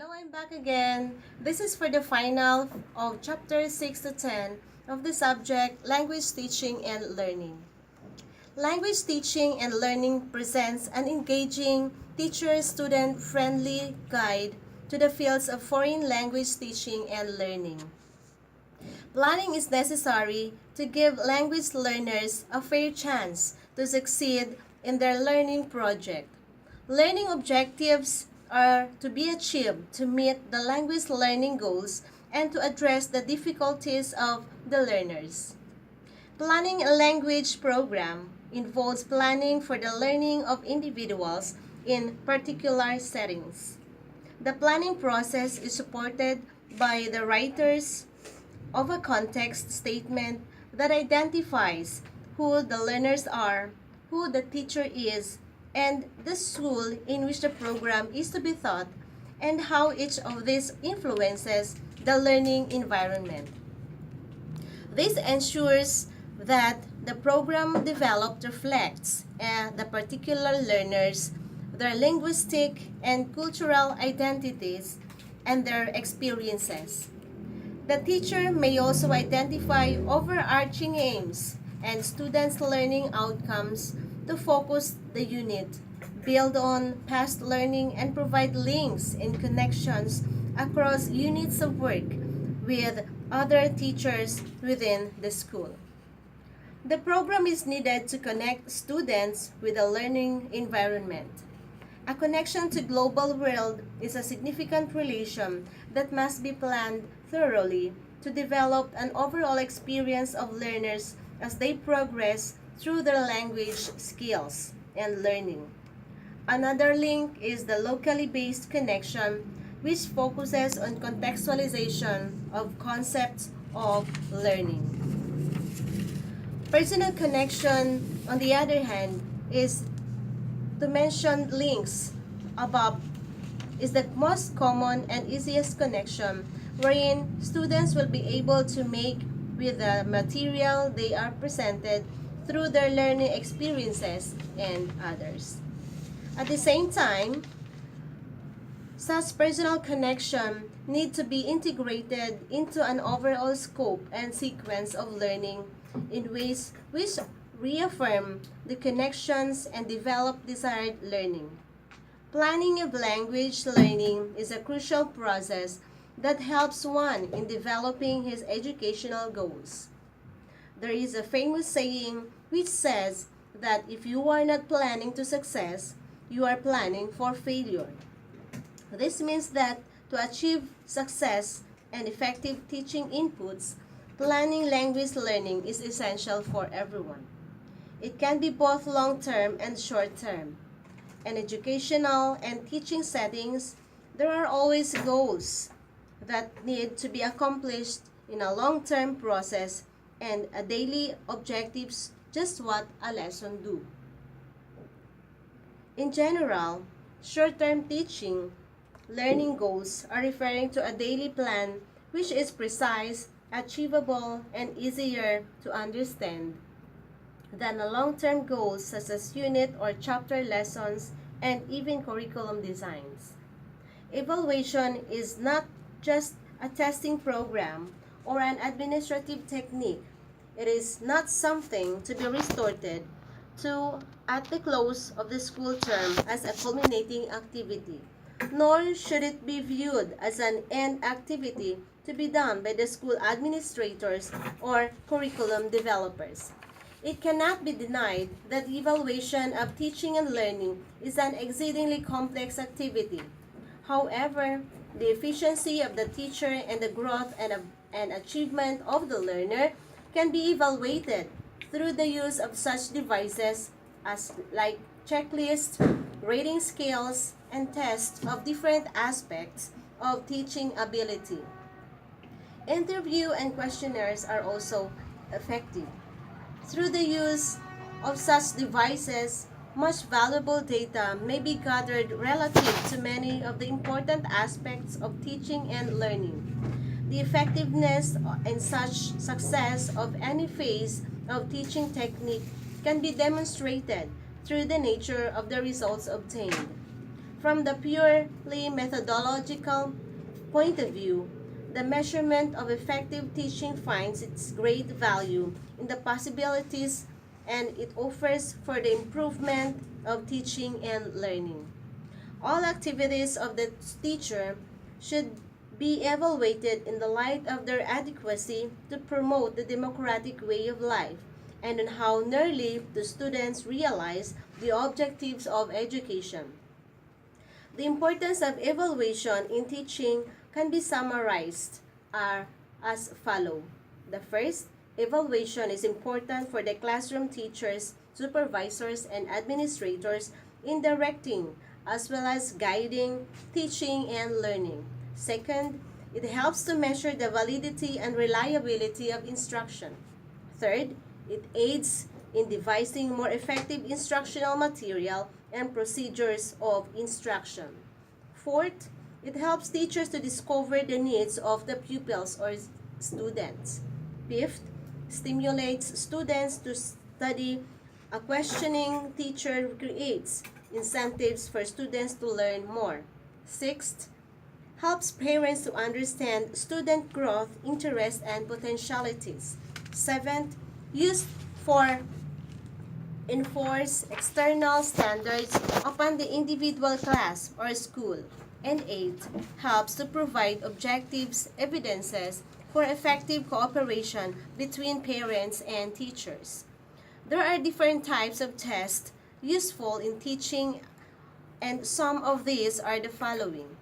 Hello, I'm back again. This is for the final of chapter 6 to 10 of the subject Language Teaching and Learning. Language teaching and learning presents an engaging, teacher-student friendly guide to the fields of foreign language teaching and learning. Planning is necessary to give language learners a fair chance to succeed in their learning project. Learning objectives are to be achieved to meet the language learning goals and to address the difficulties of the learners. Planning a language program involves planning for the learning of individuals in particular settings. The planning process is supported by the writers of a context statement that identifies who the learners are, who the teacher is, and the school in which the program is to be taught, and how each of these influences the learning environment. This ensures that the program developed reflects the particular learners, their linguistic and cultural identities, and their experiences. The teacher may also identify overarching aims and students' learning outcomes to focus the unit, build on past learning, and provide links and connections across units of work with other teachers within the school. The program is needed to connect students with the learning environment. A connection to global world is a significant relation that must be planned thoroughly to develop an overall experience of learners as they progress through their language skills and learning. Another link is the locally based connection, which focuses on contextualization of concepts of learning. Personal connection, on the other hand, is to mention links above is the most common and easiest connection wherein students will be able to make with the material they are presented through their learning experiences and others. At the same time, such personal connection need to be integrated into an overall scope and sequence of learning in ways which reaffirm the connections and develop desired learning. Planning of language learning is a crucial process that helps one in developing his educational goals. There is a famous saying which says that if you are not planning to success, you are planning for failure. This means that to achieve success and effective teaching inputs, planning language learning is essential for everyone. It can be both long-term and short-term. In educational and teaching settings, there are always goals that need to be accomplished in a long-term process and a daily objectives just what a lesson do. In general, short-term teaching learning goals are referring to a daily plan which is precise, achievable, and easier to understand than a long-term goals such as unit or chapter lessons and even curriculum designs. Evaluation is not just a testing program or an administrative technique. It is not something to be resorted to at the close of the school term as a culminating activity, nor should it be viewed as an end activity to be done by the school administrators or curriculum developers. It cannot be denied that the evaluation of teaching and learning is an exceedingly complex activity. However, the efficiency of the teacher and the growth and achievement of the learner can be evaluated through the use of such devices as like checklists, rating scales, and tests of different aspects of teaching ability. Interview and questionnaires are also effective. Through the use of such devices, much valuable data may be gathered relative to many of the important aspects of teaching and learning. The effectiveness and such success of any phase of teaching technique can be demonstrated through the nature of the results obtained. From the purely methodological point of view, the measurement of effective teaching finds its great value in the possibilities and it offers for the improvement of teaching and learning. All activities of the teacher should be evaluated in the light of their adequacy to promote the democratic way of life and on how nearly the students realize the objectives of education. The importance of evaluation in teaching can be summarized as follows. The first, evaluation is important for the classroom teachers, supervisors, and administrators in directing as well as guiding, teaching, and learning. Second, it helps to measure the validity and reliability of instruction. Third, it aids in devising more effective instructional material and procedures of instruction. Fourth, it helps teachers to discover the needs of the pupils or students. Fifth, stimulates students to study. A questioning teacher creates incentives for students to learn more. Sixth, helps parents to understand student growth, interests, and potentialities. Seventh, used for enforce external standards upon the individual class or school. And eighth, helps to provide objectives, evidences for effective cooperation between parents and teachers. There are different types of tests useful in teaching, and some of these are the following: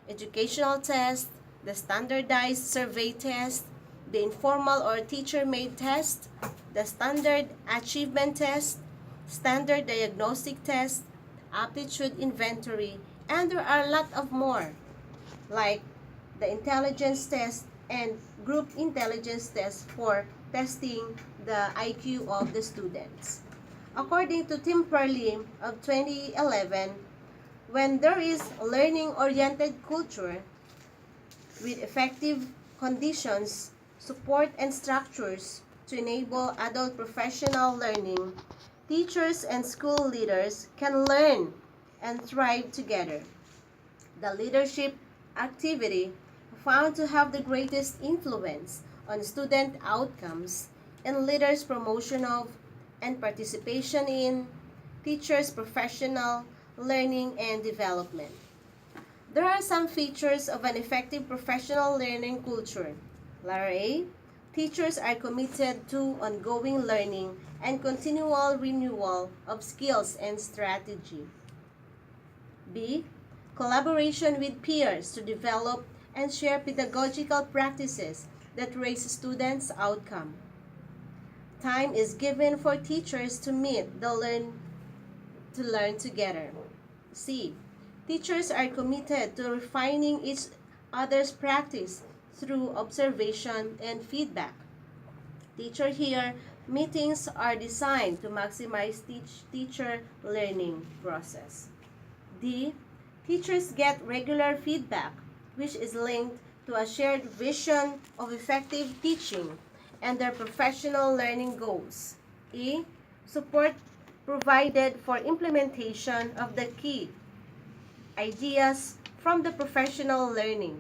educational test, the standardized survey test, the informal or teacher-made test, the standard achievement test, standard diagnostic test, aptitude inventory, and there are a lot of more, like the intelligence test and group intelligence test for testing the IQ of the students. According to Tim Perley of 2011, when there is learning-oriented culture with effective conditions, support, and structures to enable adult professional learning, teachers and school leaders can learn and thrive together. The leadership activity found to have the greatest influence on student outcomes and leaders' promotion of and participation in teachers' professional learning and development. There are some features of an effective professional learning culture. Letter A, teachers are committed to ongoing learning and continual renewal of skills and strategy. B, collaboration with peers to develop and share pedagogical practices that raise students' outcome. Time is given for teachers to meet to learn together. C, teachers are committed to refining each other's practice through observation and feedback. Teacher here, meetings are designed to maximize teacher learning process. D, teachers get regular feedback, which is linked to a shared vision of effective teaching and their professional learning goals. E, support provided for implementation of the key ideas from the professional learning.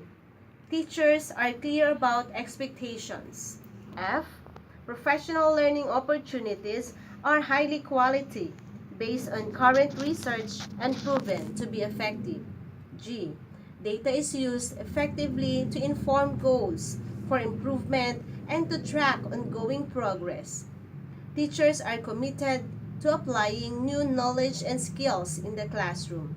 Teachers are clear about expectations. F, professional learning opportunities are highly quality based on current research and proven to be effective. G, data is used effectively to inform goals for improvement and to track ongoing progress. Teachers are committed to applying new knowledge and skills in the classroom.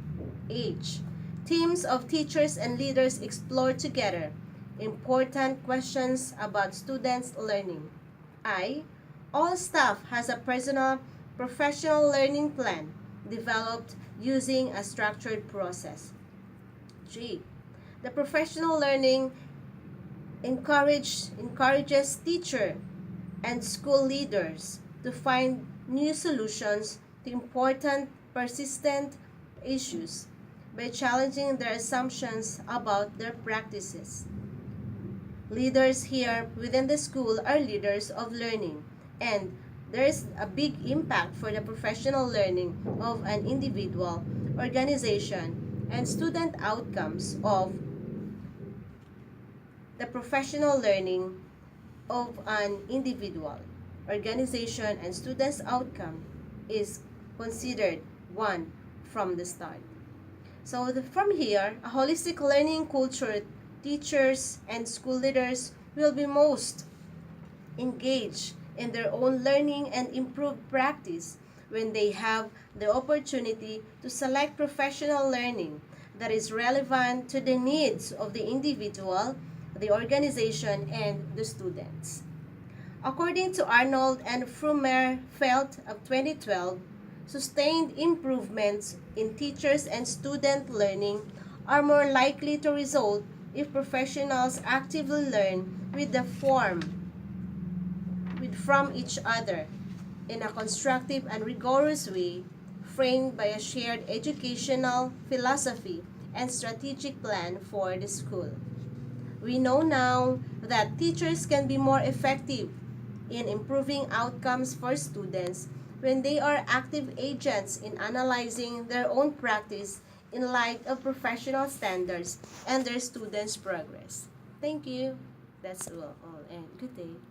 H, teams of teachers and leaders explore together important questions about students' learning. I, all staff has a personal professional learning plan developed using a structured process. G, the professional learning encourages teacher and school leaders to find new solutions to important, persistent issues by challenging their assumptions about their practices. Leaders here within the school are leaders of learning, and there is a big impact for the professional learning of an individual, organization, and student outcomes of the professional learning of an individual, organization, and student's outcome is considered one from the start. So from here, a holistic learning culture, teachers and school leaders will be most engaged in their own learning and improved practice when they have the opportunity to select professional learning that is relevant to the needs of the individual, the organization, and the students. According to Arnold and Frumer-Felt of 2012, sustained improvements in teachers and student learning are more likely to result if professionals actively learn from each other in a constructive and rigorous way, framed by a shared educational philosophy and strategic plan for the school. We know now that teachers can be more effective in improving outcomes for students when they are active agents in analyzing their own practice in light of professional standards and their students' progress. Thank you. That's all, and good day.